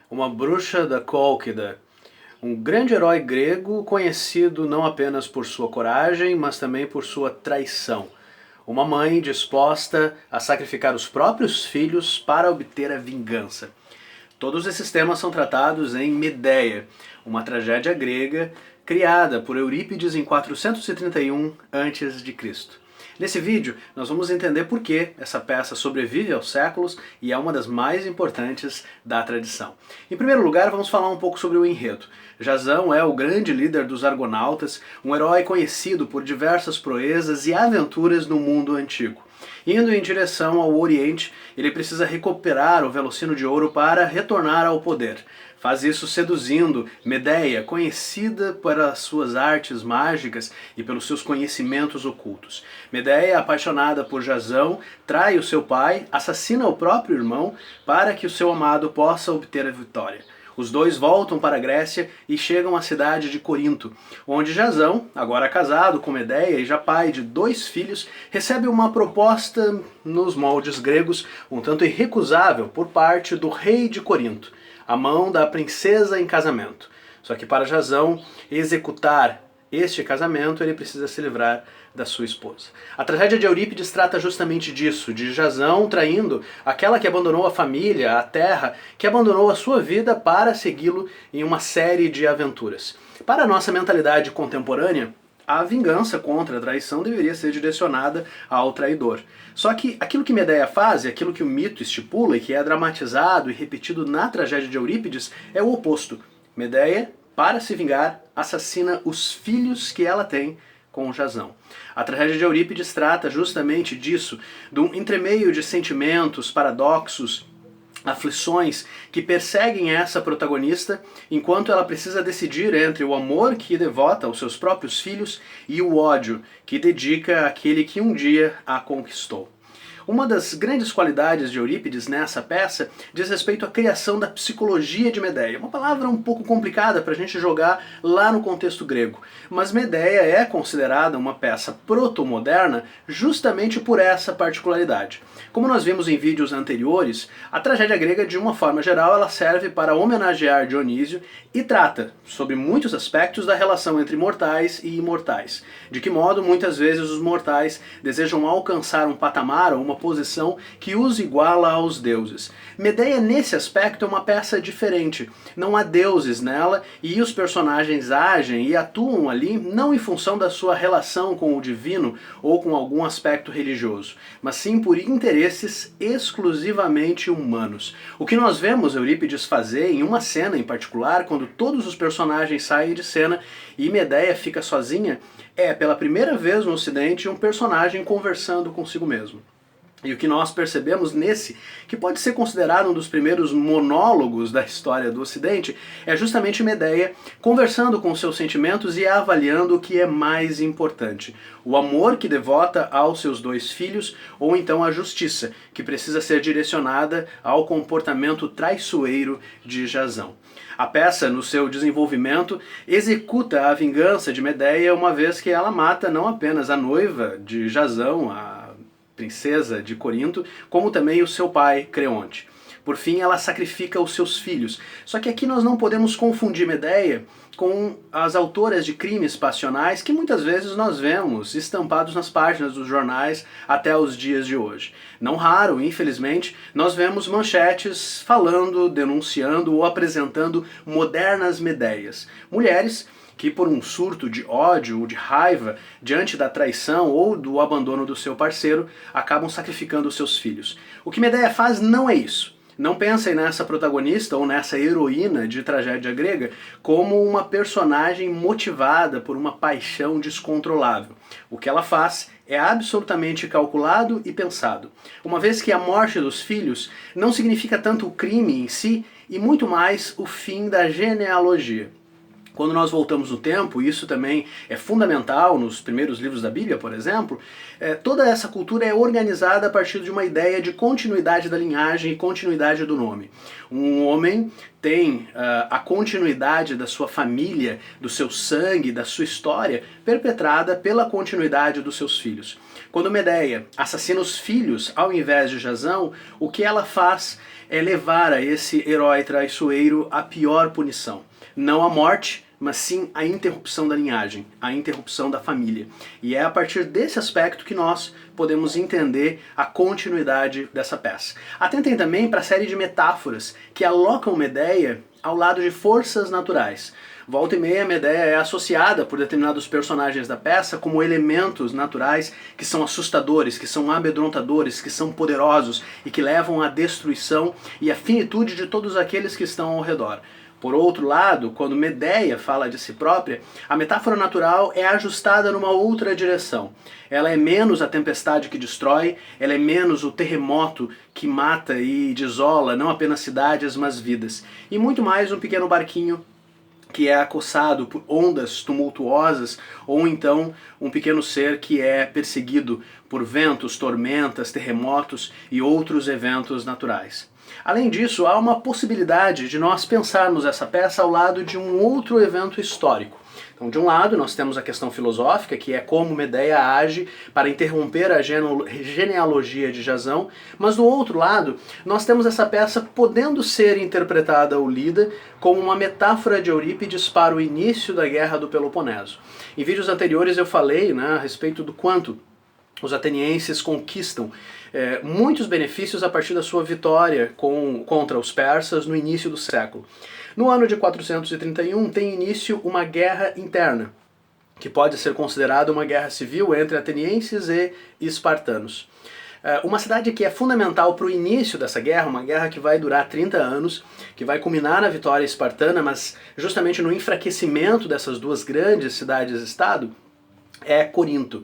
Uma bruxa da Cólquida, um grande herói grego conhecido não apenas por sua coragem, mas também por sua traição. Uma mãe disposta a sacrificar os próprios filhos para obter a vingança. Todos esses temas são tratados em Medéia, uma tragédia grega criada por Eurípides em 431 a.C. Nesse vídeo, nós vamos entender por que essa peça sobrevive aos séculos e é uma das mais importantes da tradição. Em primeiro lugar, vamos falar um pouco sobre o enredo. Jasão é o grande líder dos Argonautas, um herói conhecido por diversas proezas e aventuras no mundo antigo. Indo em direção ao Oriente, ele precisa recuperar o Velocino de Ouro para retornar ao poder. Faz isso seduzindo Medéia, conhecida pelas suas artes mágicas e pelos seus conhecimentos ocultos. Medéia, apaixonada por Jasão, trai o seu pai, assassina o próprio irmão para que o seu amado possa obter a vitória. Os dois voltam para a Grécia e chegam à cidade de Corinto, onde Jasão, agora casado com Medéia e já pai de 2 filhos, recebe uma proposta nos moldes gregos um tanto irrecusável por parte do rei de Corinto, a mão da princesa em casamento. Só que para Jasão executar este casamento, ele precisa se livrar da sua esposa. A tragédia de Eurípides trata justamente disso, de Jasão traindo aquela que abandonou a família, a terra, que abandonou a sua vida para segui-lo em uma série de aventuras. Para a nossa mentalidade contemporânea, a vingança contra a traição deveria ser direcionada ao traidor. Só que aquilo que Medéia faz, e aquilo que o mito estipula e que é dramatizado e repetido na tragédia de Eurípides, é o oposto. Medéia, para se vingar, assassina os filhos que ela tem com Jasão. A tragédia de Eurípides trata justamente disso, do entremeio de sentimentos, paradoxos, aflições que perseguem essa protagonista enquanto ela precisa decidir entre o amor que devota aos seus próprios filhos e o ódio que dedica àquele que um dia a conquistou. Uma das grandes qualidades de Eurípides nessa peça diz respeito à criação da psicologia de Medéia. Uma palavra um pouco complicada para a gente jogar lá no contexto grego. Mas Medéia é considerada uma peça proto-moderna justamente por essa particularidade. Como nós vimos em vídeos anteriores, a tragédia grega, de uma forma geral, ela serve para homenagear Dionísio e trata sobre muitos aspectos da relação entre mortais e imortais. De que modo, muitas vezes, os mortais desejam alcançar um patamar ou uma posição que os iguala aos deuses. Medéia, nesse aspecto, é uma peça diferente. Não há deuses nela e os personagens agem e atuam ali não em função da sua relação com o divino ou com algum aspecto religioso, mas sim por interesses exclusivamente humanos. O que nós vemos Eurípides fazer em uma cena em particular, quando todos os personagens saem de cena e Medéia fica sozinha, é, pela primeira vez no Ocidente, um personagem conversando consigo mesmo. E o que nós percebemos nesse, que pode ser considerado um dos primeiros monólogos da história do Ocidente, é justamente Medéia conversando com seus sentimentos e avaliando o que é mais importante. O amor que devota aos seus 2 filhos, ou então a justiça, que precisa ser direcionada ao comportamento traiçoeiro de Jasão. A peça, no seu desenvolvimento, executa a vingança de Medéia, uma vez que ela mata não apenas a noiva de Jasão, a princesa de Corinto, como também o seu pai, Creonte. Por fim, ela sacrifica os seus filhos. Só que aqui nós não podemos confundir Medéia com as autoras de crimes passionais que muitas vezes nós vemos estampados nas páginas dos jornais até os dias de hoje. Não raro, infelizmente, nós vemos manchetes falando, denunciando ou apresentando modernas Medéias. Mulheres que por um surto de ódio ou de raiva diante da traição ou do abandono do seu parceiro, acabam sacrificando os seus filhos. O que Medéia faz não é isso. Não pensem nessa protagonista ou nessa heroína de tragédia grega como uma personagem motivada por uma paixão descontrolável. O que ela faz é absolutamente calculado e pensado, uma vez que a morte dos filhos não significa tanto o crime em si, e muito mais o fim da genealogia. Quando nós voltamos no tempo, e isso também é fundamental nos primeiros livros da Bíblia, por exemplo, toda essa cultura é organizada a partir de uma ideia de continuidade da linhagem e continuidade do nome. Um homem tem a continuidade da sua família, do seu sangue, da sua história, perpetrada pela continuidade dos seus filhos. Quando Medeia assassina os filhos ao invés de Jazão, o que ela faz é levar a esse herói traiçoeiro a pior punição. Não a morte, mas sim a interrupção da linhagem, a interrupção da família. E é a partir desse aspecto que nós podemos entender a continuidade dessa peça. Atentem também para a série de metáforas que alocam Medeia ao lado de forças naturais. Volta e meia, Medeia é associada por determinados personagens da peça como elementos naturais que são assustadores, que são amedrontadores, que são poderosos e que levam à destruição e à finitude de todos aqueles que estão ao redor. Por outro lado, quando Medeia fala de si própria, a metáfora natural é ajustada numa outra direção. Ela é menos a tempestade que destrói, ela é menos o terremoto que mata e desola não apenas cidades, mas vidas. E muito mais um pequeno barquinho que é acossado por ondas tumultuosas, ou então um pequeno ser que é perseguido por ventos, tormentas, terremotos e outros eventos naturais. Além disso, há uma possibilidade de nós pensarmos essa peça ao lado de um outro evento histórico. Então, de um lado, nós temos a questão filosófica, que é como Medeia age para interromper a genealogia de Jazão, mas do outro lado, nós temos essa peça podendo ser interpretada ou lida como uma metáfora de Eurípides para o início da Guerra do Peloponeso. Em vídeos anteriores eu falei, a respeito do quanto os atenienses conquistam muitos benefícios a partir da sua vitória contra os persas no início do século. No ano de 431 tem início uma guerra interna, que pode ser considerada uma guerra civil entre atenienses e espartanos. Uma cidade que é fundamental para o início dessa guerra, uma guerra que vai durar 30 anos, que vai culminar na vitória espartana, mas justamente no enfraquecimento dessas duas grandes cidades-estado, é Corinto.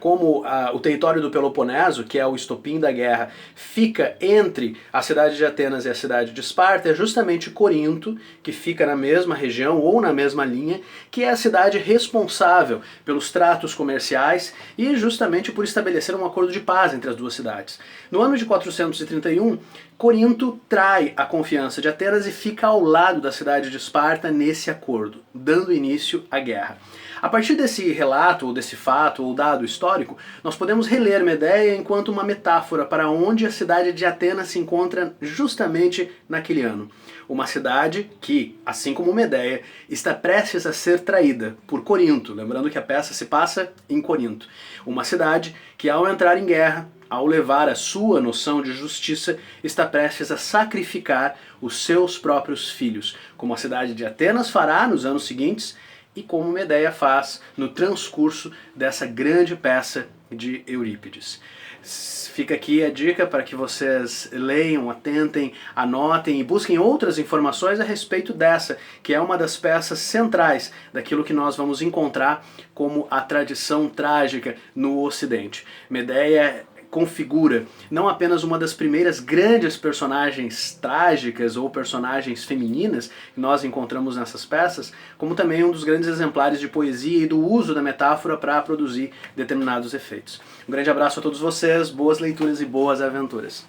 Como o território do Peloponeso, que é o estopim da guerra, fica entre a cidade de Atenas e a cidade de Esparta, é justamente Corinto, que fica na mesma região ou na mesma linha, que é a cidade responsável pelos tratos comerciais e justamente por estabelecer um acordo de paz entre as duas cidades. No ano de 431, Corinto trai a confiança de Atenas e fica ao lado da cidade de Esparta nesse acordo, dando início à guerra. A partir desse relato, ou desse fato, ou dado histórico, nós podemos reler Medeia enquanto uma metáfora para onde a cidade de Atenas se encontra justamente naquele ano. Uma cidade que, assim como Medeia, está prestes a ser traída por Corinto, lembrando que a peça se passa em Corinto. Uma cidade que, ao entrar em guerra, ao levar a sua noção de justiça, está prestes a sacrificar os seus próprios filhos, como a cidade de Atenas fará nos anos seguintes, e como Medeia faz no transcurso dessa grande peça de Eurípides. Fica aqui a dica para que vocês leiam, atentem, anotem e busquem outras informações a respeito dessa, que é uma das peças centrais daquilo que nós vamos encontrar como a tradição trágica no Ocidente. Medeia configura não apenas uma das primeiras grandes personagens trágicas ou personagens femininas que nós encontramos nessas peças, como também um dos grandes exemplares de poesia e do uso da metáfora para produzir determinados efeitos. Um grande abraço a todos vocês, boas leituras e boas aventuras.